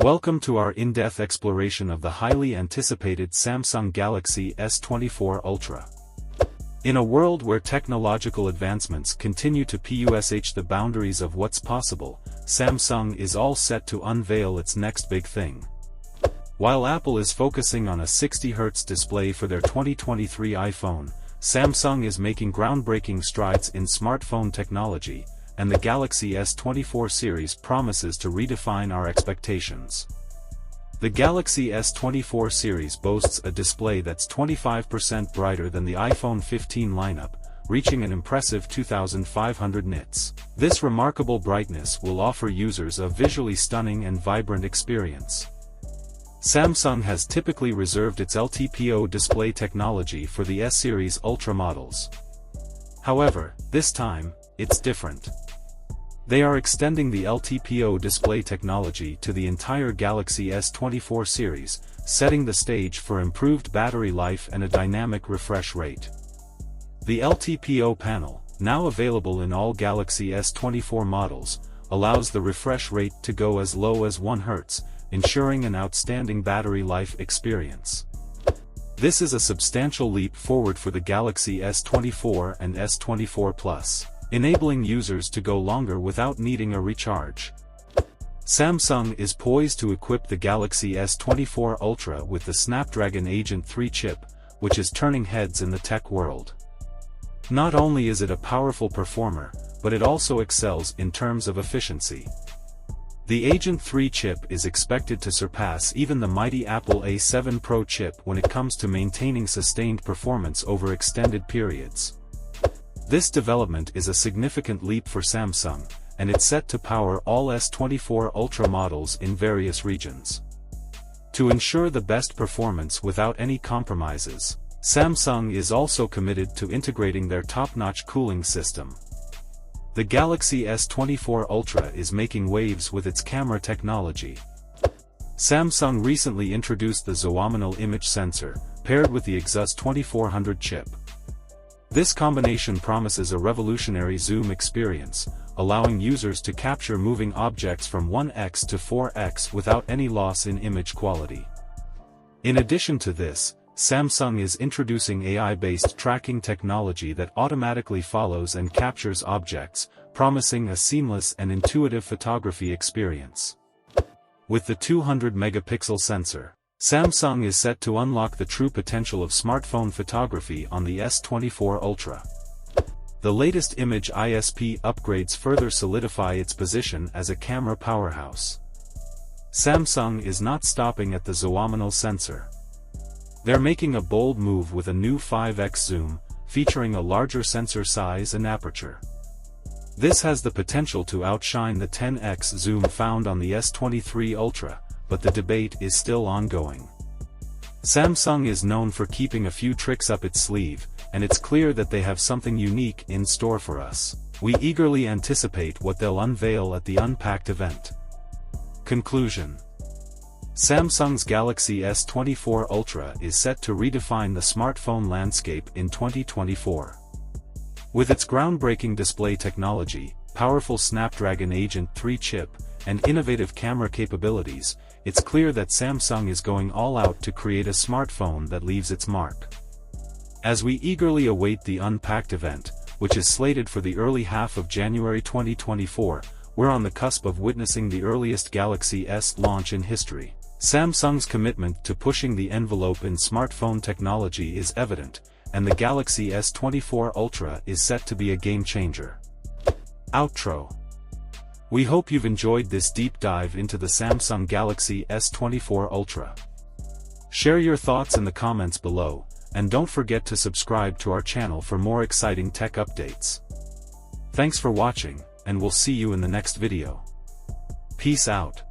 Welcome to our in-depth exploration of the highly anticipated Samsung Galaxy S24 Ultra. In a world where technological advancements continue to push the boundaries of what's possible, Samsung is all set to unveil its next big thing. While Apple is focusing on a 60Hz display for their 2023 iPhone, Samsung is making groundbreaking strides in smartphone technology, and the Galaxy S24 series promises to redefine our expectations. The Galaxy S24 series boasts a display that's 25% brighter than the iPhone 15 lineup, reaching an impressive 2500 nits. This remarkable brightness will offer users a visually stunning and vibrant experience. Samsung has typically reserved its LTPO display technology for the S-series Ultra models. However, this time, it's different. They are extending the LTPO display technology to the entire Galaxy S24 series, setting the stage for improved battery life and a dynamic refresh rate. The LTPO panel, now available in all Galaxy S24 models, allows the refresh rate to go as low as 1 Hz, ensuring an outstanding battery life experience. This is a substantial leap forward for the Galaxy S24 and S24 Plus, enabling users to go longer without needing a recharge. Samsung is poised to equip the Galaxy S24 Ultra with the Snapdragon Agent 3 chip, which is turning heads in the tech world. Not only is it a powerful performer, but it also excels in terms of efficiency. The Agent 3 chip is expected to surpass even the mighty Apple A7 Pro chip when it comes to maintaining sustained performance over extended periods. This development is a significant leap for Samsung, and it's set to power all S24 Ultra models in various regions. To ensure the best performance without any compromises, Samsung is also committed to integrating their top-notch cooling system. The Galaxy S24 Ultra is making waves with its camera technology. Samsung recently introduced the Zoom image sensor, paired with the Exynos 2400 chip. This combination promises a revolutionary zoom experience, allowing users to capture moving objects from 1x to 4x without any loss in image quality. In addition to this, Samsung is introducing AI-based tracking technology that automatically follows and captures objects, promising a seamless and intuitive photography experience. With the 200-megapixel sensor, Samsung is set to unlock the true potential of smartphone photography on the S24 Ultra. The latest image ISP upgrades further solidify its position as a camera powerhouse. Samsung is not stopping at the Zoom sensor. They're making a bold move with a new 5x zoom, featuring a larger sensor size and aperture. This has the potential to outshine the 10x zoom found on the S23 Ultra, but the debate is still ongoing. Samsung is known for keeping a few tricks up its sleeve, and it's clear that they have something unique in store for us. We eagerly anticipate what they'll unveil at the Unpacked event. Conclusion: Samsung's Galaxy S24 Ultra is set to redefine the smartphone landscape in 2024. With its groundbreaking display technology, powerful Snapdragon Agent 3 chip, and innovative camera capabilities, it's clear that Samsung is going all out to create a smartphone that leaves its mark. As we eagerly await the Unpacked event, which is slated for the early half of January 2024, we're on the cusp of witnessing the earliest Galaxy S launch in history. Samsung's commitment to pushing the envelope in smartphone technology is evident, and the Galaxy S24 Ultra is set to be a game-changer. Outro. We hope you've enjoyed this deep dive into the Samsung Galaxy S24 Ultra. Share your thoughts in the comments below, and don't forget to subscribe to our channel for more exciting tech updates. Thanks for watching, and we'll see you in the next video. Peace out.